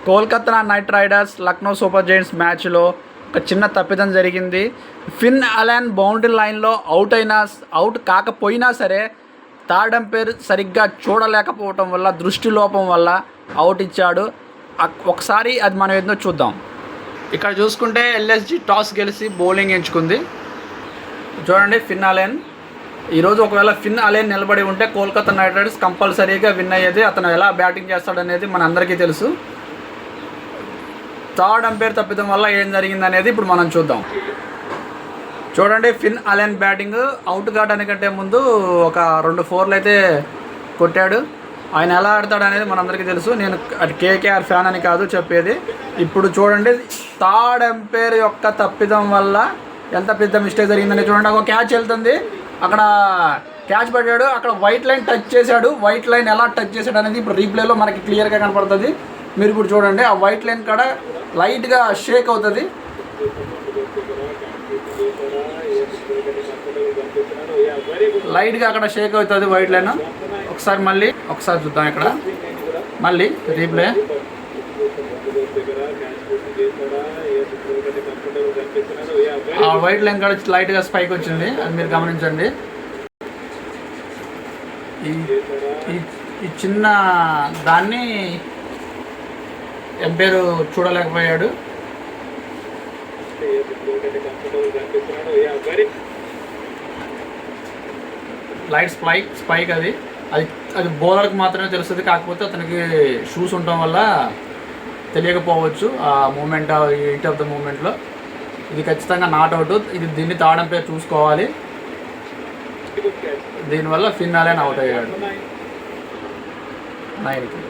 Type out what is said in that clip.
Kolkata night riders Lucknow super Giants మ్యాచ్లో ఒక చిన్న తప్పిదం జరిగింది. ఫిన్ అలెన్ బౌండరీ లైన్లో అవుట్ కాకపోయినా సరే థర్డ్ అంపైర్ సరిగ్గా చూడలేకపోవటం వల్ల, దృష్టి లోపం వల్ల అవుట్ ఇచ్చాడు. ఒకసారి అది మనం ఏందో చూద్దాం. ఇక్కడ చూసుకుంటే ఎల్ఎస్జి టాస్ గెలిచి బౌలింగ్ ఎంచుకుంది. చూడండి, ఫిన్ అలెన్. ఈరోజు ఒకవేళ ఫిన్ అలెన్ నిలబడి ఉంటే కోల్కతా నైట్ రైడర్స్ కంపల్సరీగా విన్ అయ్యేది. అతను ఎలా బ్యాటింగ్ చేస్తాడనేది మన అందరికీ తెలుసు. థర్డ్ అంపైర్ తప్పిదం వల్ల ఏం జరిగిందనేది ఇప్పుడు మనం చూద్దాం. చూడండి, ఫిన్ అలెన్ బ్యాటింగ్ అవుట్ కావడానికంటే ముందు ఒక 2 4 అయితే కొట్టాడు. ఆయన ఎలా ఆడతాడు అనేది మనందరికీ తెలుసు. నేను అటు కేకేఆర్ ఫ్యాన్ అని కాదు చెప్పేది. ఇప్పుడు చూడండి, థర్డ్ అంపైర్ యొక్క తప్పిదం వల్ల ఎంత పెద్ద మిస్టేక్ జరిగిందని చూడండి. ఒక క్యాచ్ వెళ్తుంది, అక్కడ క్యాచ్ పడ్డాడు, అక్కడ వైట్ లైన్ టచ్ చేశాడు. వైట్ లైన్ ఎలా టచ్ చేశాడు అనేది ఇప్పుడు రీప్లేలో మనకి క్లియర్గా కనపడుతుంది. మీరు ఇప్పుడు చూడండి, ఆ వైట్ లైన్ కాడ లైట్గా షేక్ అవుతుంది. లైట్గా అక్కడ షేక్ అవుతుంది వైట్ లైన్. ఒకసారి చూద్దాం. ఇక్కడ మళ్ళీ రీప్లే. ఆ వైట్ లైన్ కాడ లైట్గా స్పైక్ వచ్చింది, అది మీరు గమనించండి. ఈ చిన్న దాన్ని ఎంపైర్ చూడలేకపోయాడు. లైట్ స్పైక్ అది బౌలర్కి మాత్రమే తెలుస్తుంది. కాకపోతే అతనికి షూస్ ఉండటం వల్ల తెలియకపోవచ్చు ఆ మూమెంట్, హీట్ ఆఫ్ ద మూమెంట్లో. ఇది ఖచ్చితంగా నాట్ అవుట్. దీన్ని థర్డ్ అంపైర్ చూసుకోవాలి. దీనివల్ల ఫిన్ అలెన్ అవుట్ అయ్యాడు 9కి.